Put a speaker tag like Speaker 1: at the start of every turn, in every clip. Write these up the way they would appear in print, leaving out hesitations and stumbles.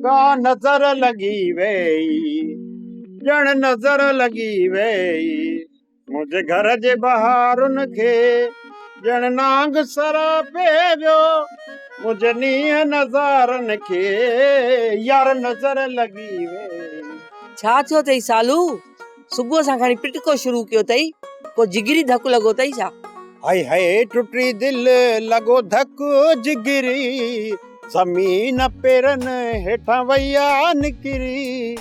Speaker 1: का नजर लगी वेई जण नजर लगी वेई मुझे घर जे बहारुन खे जण नांग सर पे वियो मुझे नीह नज़ारन खे यार नजर लगी वेई।
Speaker 2: छा थियो अथई सालू? सुबुह सां खणी पिटको शुरू कयो अथई, को जिगरी धक लॻो अथई छा?
Speaker 1: हाय हाय टुटी दिल लगो धक जिगरी ज़मीन पेरन हेठां वैया निकिरी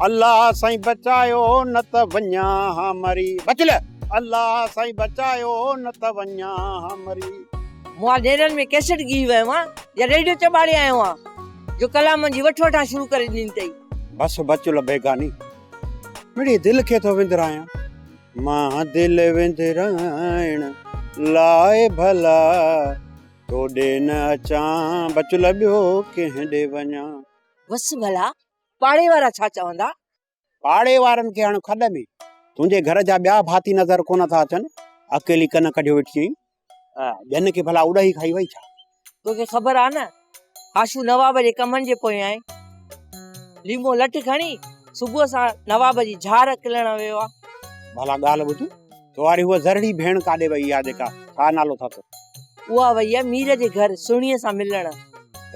Speaker 1: अल्लाह साईं बचायो न त वञा हा मरी। बचल अल्लाह साईं बचायो न त वञा हा मरी।
Speaker 2: मुआ नेरन में कैसेट गी वियो आहियां या रेडियो चबाड़े आयो आहियां जो कलाम जी वठ वठा शुरू करे ॾिनी अथई।
Speaker 1: बस बचल बेगानी मिड़ी दिल खे तो विंदरायां मां दिल विंदराइण लाए भला तोॾे न अचां बचल ॿियो कंहिं ॾे वञा।
Speaker 2: बस भला पाड़े वारा छा चवंदा?
Speaker 1: पाड़े वारनि खे हाणे खॾ में तुंहिंजे घर जा ॿिया भाती नज़र कोन था अचनि, अकेली कन कढियो वेठी आहीं, ॿियनि खे भला उड़ाई खाई वई छा?
Speaker 2: तोखे ख़बर आहे न आशू नवाब जे कमनि जे पोयां आहे, लीमो लट खणी सुबुह सां नवाब जी झार किलण वियो आहे।
Speaker 1: भला ॻाल्हि ॿुध तुआरी उहा ज़रड़ी भेण काॾे वई आहे जेका छा नालो अथसि?
Speaker 2: उहा वई आहे मीर जे घर सुहिणीअ सां मिलण।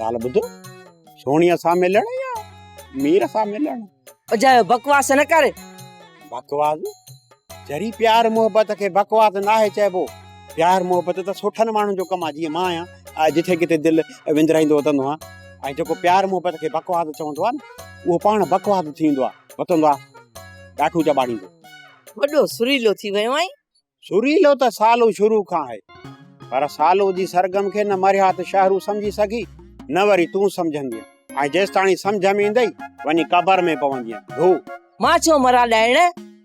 Speaker 1: ॻाल्हि ॿुध सोणीअ सां मिलण या मीर सां मिलण?
Speaker 2: अजायो बकवास न कर।
Speaker 1: बकवास जरी प्यार मोहब्बत खे बकवास नाहे चइबो। प्यार मोहब्बत त सुठनि माण्हुनि जो कमु आहे, जीअं मां आहियां जिथे किथे दिलि विंदराईंदो वतंदो आहियां, ऐं जेको प्यार मोहब्बत खे बकवास चवंदो आहे न उहो पाण बकवास थींदो आहे, वतंदो आहे ॾाठू चबाड़ींदो।
Speaker 2: वॾो सुरीलो थी वियो आहीं।
Speaker 1: सुरीलो त सालो शुरू खां आहे, पर सालो जी सरगम खे न मरियात शहरू सम्झी सघी न वरी तूं सम्झंदी, ऐं जेसि ताणी सम्झ में ईंदई वञी कबर में पवंदी धू।
Speaker 2: मां छो मरा ॾाइण,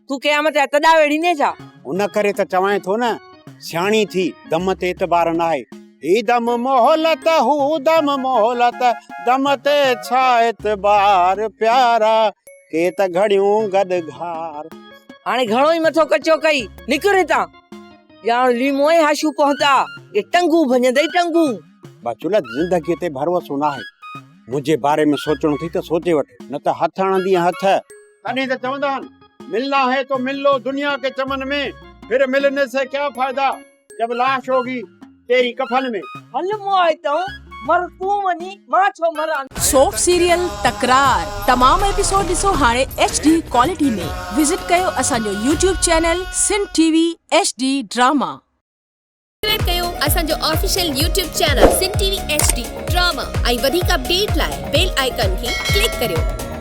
Speaker 2: तूं क़यामत जा तॾा वेड़ींदे छा?
Speaker 1: उन करे त चवां थो न सियाणी थी दम ते एतबार न आहे। ही दम मोहलत हू दम मोहलत दम ते छा एतबार प्यारा के त घड़ियूं गॾ घार।
Speaker 2: हाणे घणो ई मथो कचो कई निकिर हितां या लीमो ऐं हाशू पहुता ये टंगू भञंदई टंगू।
Speaker 1: बचुल जिंदगी ते भरोसो न आहे, मुझे बारे में सोचणो थी त सोचे वठ न त हथ हणंदी हथ। तॾहिं त चवंदा आहिनि मिलना है तो मिल लो दुनिया के चमन में फिर मिलने से क्या फायदा जब लाश होगी तेरी कफन में।
Speaker 2: हल मोए तो मर तू वनी मां छो मरा।
Speaker 3: सोप सीरियल तकरार तमाम एपिसोड ॾिसो हाणे HD क्वालिटी में। विजिट कयो असांजो YouTube channel Sindh TV HD drama.
Speaker 4: Subscribe कयो असांजो official YouTube channel Sindh TV HD drama ऐं वधीक अपडेट लाइ बेल आइकन खे क्लिक करियो।